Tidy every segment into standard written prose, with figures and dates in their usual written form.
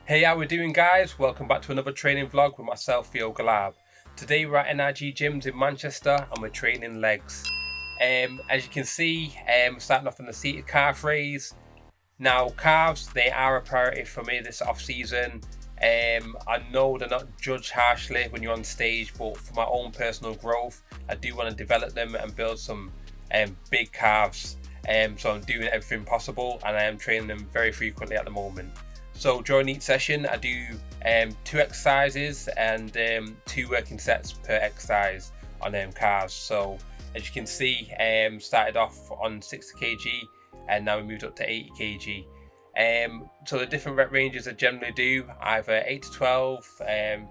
Hey, how we doing, guys? Welcome back to another training vlog with myself, Theo Galab. Today we're at NRG Gyms in Manchester and we're training legs. As you can see, starting off on the seated calf raise. Now, calves, they are a priority for me this off season. I know they're not judged harshly when you're on stage, but for my own personal growth, I do want to develop them and build some big calves. So I'm doing everything possible and I am training them very frequently at the moment. So during each session, I do 2 exercises and 2 working sets per exercise on calves. So as you can see, started off on 60 kg and now we moved up to 80 kg. So the different rep ranges I generally do either 8 to 12,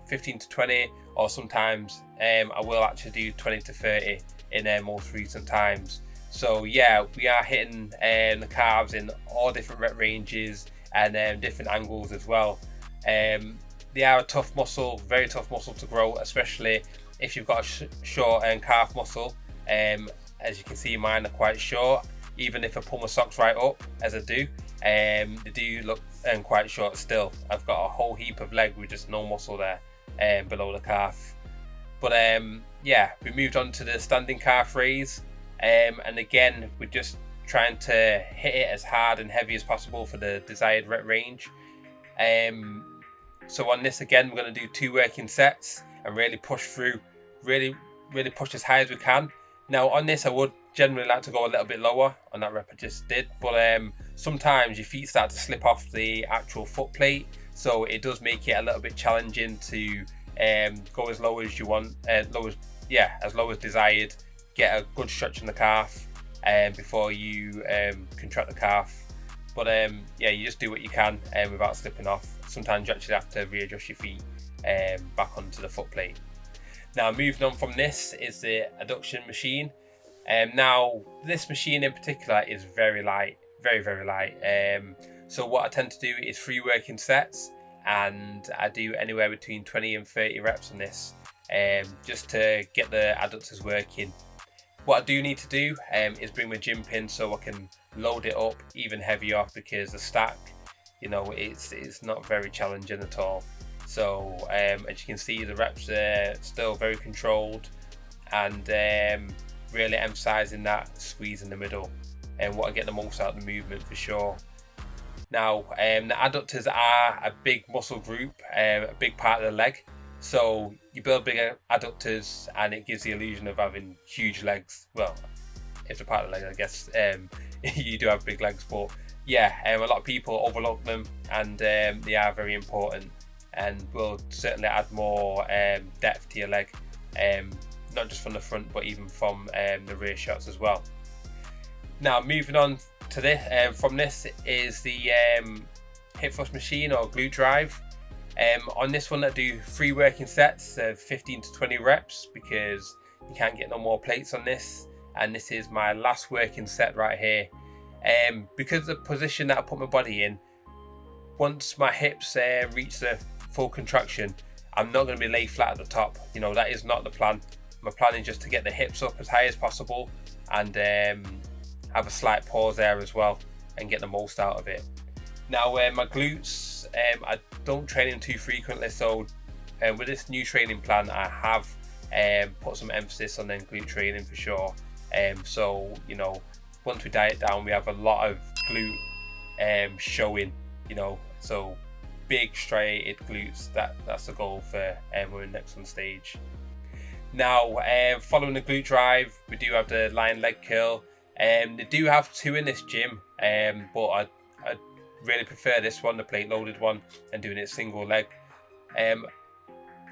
15 to 20, or sometimes I will actually do 20 to 30 in most recent times. So yeah, we are hitting the calves in all different rep ranges and different angles as well. They are a tough muscle, very tough muscle to grow, especially if you've got a short calf muscle. As you can see, mine are quite short. Even if I pull my socks right up, as I do, they do look quite short still. I've got a whole heap of leg with just no muscle there below the calf. But yeah, we moved on to the standing calf raise, and again, we're just trying to hit it as hard and heavy as possible for the desired rep range. So on this again, we're going to do 2 working sets and really push through, really push as high as we can. Now on this, I would generally like to go a little bit lower on that rep I just did, but sometimes your feet start to slip off the actual foot plate, so it does make it a little bit challenging to go as low as you want, as low as desired. Get a good stretch in the calf before you contract the calf. But yeah, you just do what you can without slipping off. Sometimes you actually have to readjust your feet back onto the foot plate. Now moving on from this is the Adduction Machine. Now this machine in particular is very light, very light. So what I tend to do is 3 working sets, and I do anywhere between 20 and 30 reps on this, just to get the adductors working. What I do need to do is bring my gym pin so I can load it up even heavier, because the stack, you know, it's not very challenging at all. So as you can see, the reps are still very controlled and really emphasizing that squeeze in the middle and what I get the most out of the movement for sure. Now the adductors are a big muscle group, a big part of the leg. So you build bigger adductors and it gives the illusion of having huge legs. Well, if they're part of the leg, I guess you do have big legs, but yeah, a lot of people overlook them, and they are very important and will certainly add more depth to your leg, not just from the front but even from the rear shots as well. Now moving on to this, from this is the hip thrust machine or glute drive. On this one I do 3 working sets of 15 to 20 reps because you can't get no more plates on this, and this is my last working set right here. Because of the position that I put my body in, once my hips reach the full contraction, I'm not going to be lay flat at the top. You know, that is not the plan. My plan is just to get the hips up as high as possible and have a slight pause there as well and get the most out of it. Now my glutes, I don't train them too frequently, so with this new training plan I have put some emphasis on glute training for sure. So you know, once we diet down, we have a lot of glute showing, you know, so big striated glutes. That's the goal for when we're next on stage. Now following the glute drive, we do have the lion leg curl. They do have 2 in this gym, but I really prefer this one, the plate loaded one, and doing it single leg.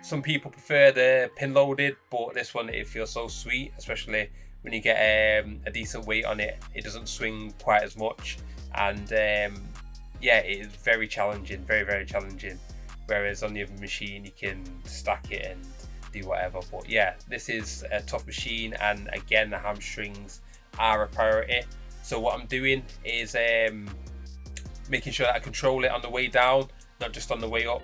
Some people prefer the pin loaded, but this one, it feels so sweet, especially when you get a decent weight on it. It doesn't swing quite as much, and yeah, it is very challenging, very challenging. Whereas on the other machine, you can stack it and do whatever. But yeah, this is a tough machine, and again, the hamstrings are a priority. So what I'm doing is making sure that I control it on the way down, not just on the way up.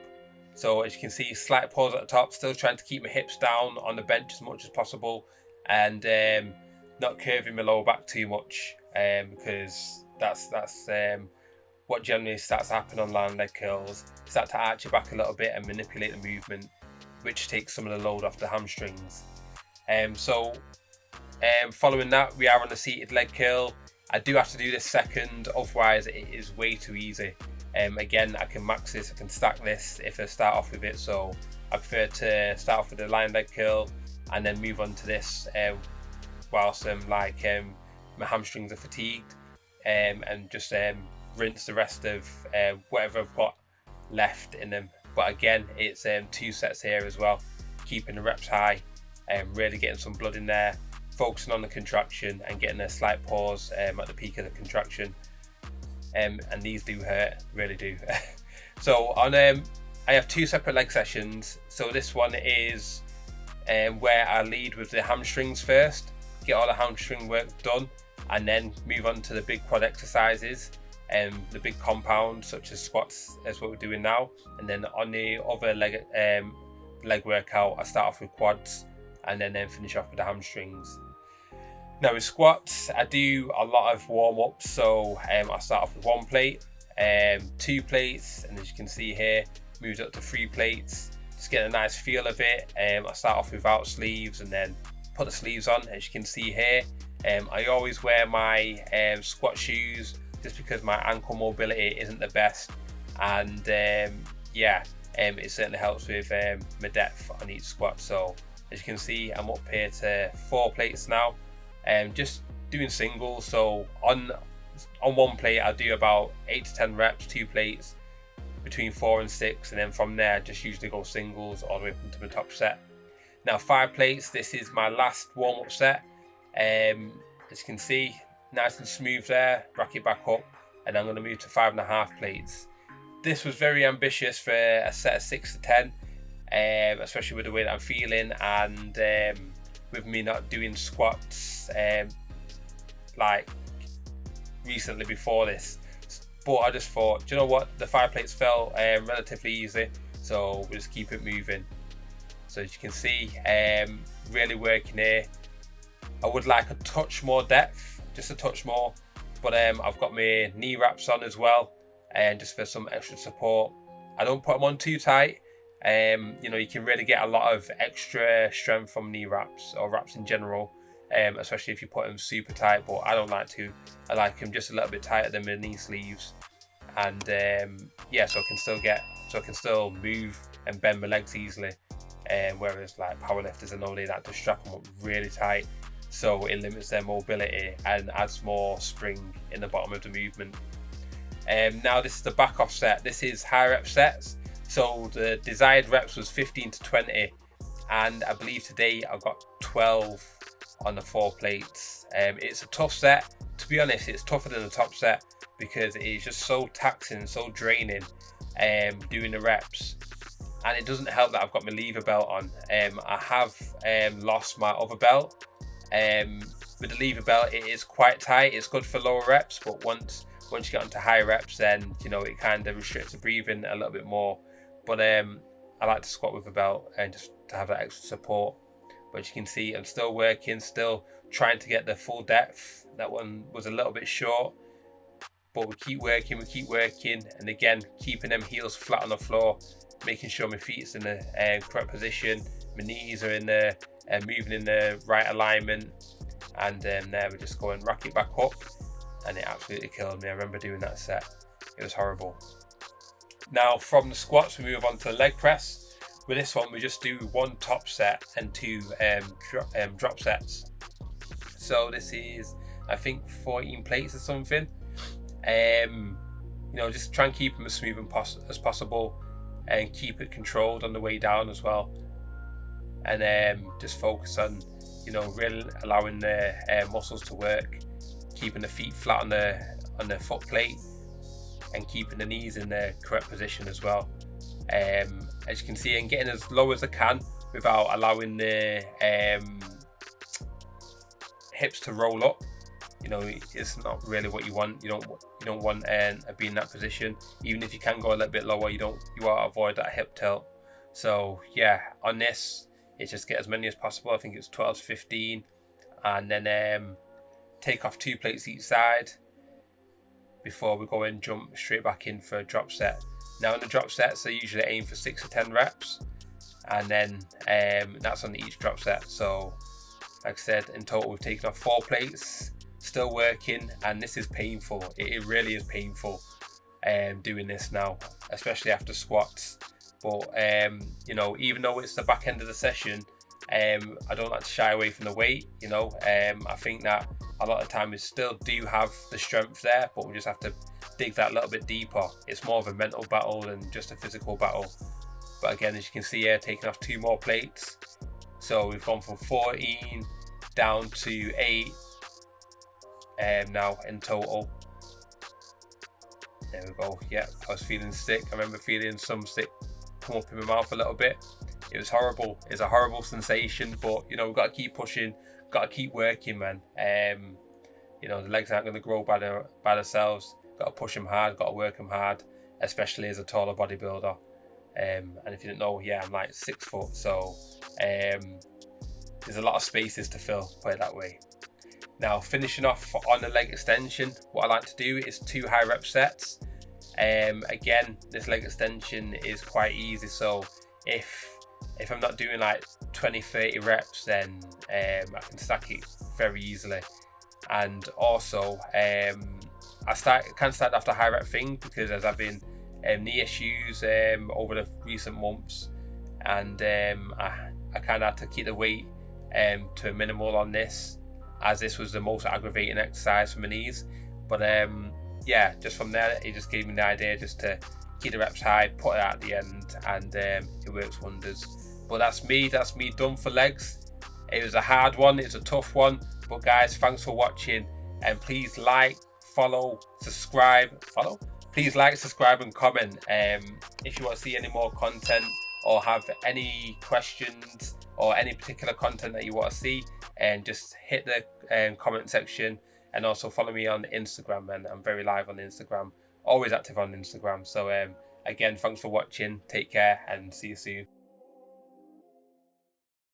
So as you can see, slight pause at the top, still trying to keep my hips down on the bench as much as possible, and not curving my lower back too much, because that's what generally starts to happen on lying leg curls, start to arch your back a little bit and manipulate the movement, which takes some of the load off the hamstrings. Following that, we are on the seated leg curl. I do have to do this second, otherwise it is way too easy. Again, I can max this, I can stack this if I start off with it, so I prefer to start off with the lying leg curl and then move on to this whilst my hamstrings are fatigued, and just rinse the rest of whatever I've got left in them. But again, it's 2 sets here as well, keeping the reps high and really getting some blood in there, focusing on the contraction and getting a slight pause at the peak of the contraction. And these do hurt, really do. So I have 2 separate leg sessions. So this one is where I lead with the hamstrings first, get all the hamstring work done, and then move on to the big quad exercises and the big compounds such as squats, as what we're doing now. And then on the other leg workout, I start off with quads and then finish off with the hamstrings. Now with squats, I do a lot of warm-ups. So I start off with 1 plate, 2 plates, and as you can see here, moves up to 3 plates. Just get a nice feel of it. I start off without sleeves and then put the sleeves on, as you can see here. I always wear my squat shoes just because my ankle mobility isn't the best, and it certainly helps with my depth on each squat. So as you can see, I'm up here to 4 plates now, just doing singles. So on 1 plate I'll do about 8 to 10 reps, 2 plates, between 4 and 6, and then from there just usually go singles all the way up into the top set. Now 5 plates, this is my last warm-up set. As you can see, nice and smooth there, rack it back up, and I'm going to move to 5.5 plates. This was very ambitious for a set of 6 to 10, especially with the way that I'm feeling, and with me not doing squats like recently before this. But I just thought, do you know what, the 5 plates felt relatively easy, so we'll just keep it moving. So as you can see, really working here. I would like a touch more depth, just a touch more, but I've got my knee wraps on as well, and just for some extra support. I don't put them on too tight. You can really get a lot of extra strength from knee wraps or wraps in general, especially if you put them super tight, but I don't like to. I like them just a little bit tighter than my knee sleeves, and so I can still move and bend my legs easily. Whereas like powerlifters, I know they like to strap them up really tight, so it limits their mobility and adds more spring in the bottom of the movement. Now this is the back off set. This is high rep sets. So the desired reps was 15 to 20, and I believe today I got 12 on the 4 plates. It's a tough set. To be honest, it's tougher than the top set because it's just so taxing, so draining doing the reps. And it doesn't help that I've got my lever belt on. I have lost my other belt. With the lever belt, it is quite tight. It's good for lower reps, but once you get onto high reps, then it kind of restricts the breathing a little bit more. But I like to squat with a belt and just to have that extra support. But you can see I'm still working, still trying to get the full depth. That one was a little bit short, but we keep working, and again keeping them heels flat on the floor, making sure my feet's in the correct position, my knees are in the moving in the right alignment, and there we're just going rack it back up, and it absolutely killed me. I remember doing that set, it was horrible. Now from the squats we move on to the leg press. With this one we just do 1 top set and 2 drop sets. So this is I think 14 plates or something. Just try and keep them as smooth as possible, and keep it controlled on the way down as well, and just focus on really allowing the muscles to work, keeping the feet flat on the foot plate, and keeping the knees in the correct position as well, as you can see, and getting as low as I can without allowing the hips to roll up. It's not really what you want. You don't want to be in that position. Even if you can go a little bit lower, you want to avoid that hip tilt. So yeah, on this it's just get as many as possible. I think it's 12 to 15, and then take off 2 plates each side, before we go and jump straight back in for a drop set. Now in the drop sets, I usually aim for 6 to 10 reps, and then that's on each drop set. So like I said, in total we've taken off 4 plates, still working, and this is painful. It really is painful doing this now, especially after squats. But you know, even though it's the back end of the session, I don't like to shy away from the weight. You know, I think that a lot of the time we still do have the strength there, but we just have to dig that a little bit deeper. It's more of a mental battle than just a physical battle. But again, as you can see here, taking off 2 more plates. So we've gone from 14 down to 8 now in total. There we go. Yeah, I was feeling sick. I remember feeling some sick come up in my mouth a little bit. It was horrible. It's a horrible sensation, but you know, we've got to keep pushing, got to keep working, man. You know, the legs aren't going to grow by themselves. Got to push them hard, got to work them hard, especially as a taller bodybuilder. And if you didn't know, yeah, I'm like 6 foot, so there's a lot of spaces to fill, put it that way. Now, finishing off on the leg extension, what I like to do is 2 high rep sets. Again, this leg extension is quite easy, so if I'm not doing like 20-30 reps, then I can stack it very easily. And also I can't start off the high rep thing because as I've been knee issues over the recent months, and I kind of had to keep the weight to a minimal on this, as this was the most aggravating exercise for my knees. But yeah, just from there, it just gave me the idea just to keep the reps high, put it out at the end, and it works wonders. But that's me done for legs. It was a hard one, it's a tough one, but guys, thanks for watching, and please like, follow, subscribe, please like, subscribe and comment if you want to see any more content or have any questions or any particular content that you want to see, and just hit the comment section. And also follow me on Instagram, man. I'm very live on Instagram, always active on Instagram. So again, thanks for watching, take care, and see you soon.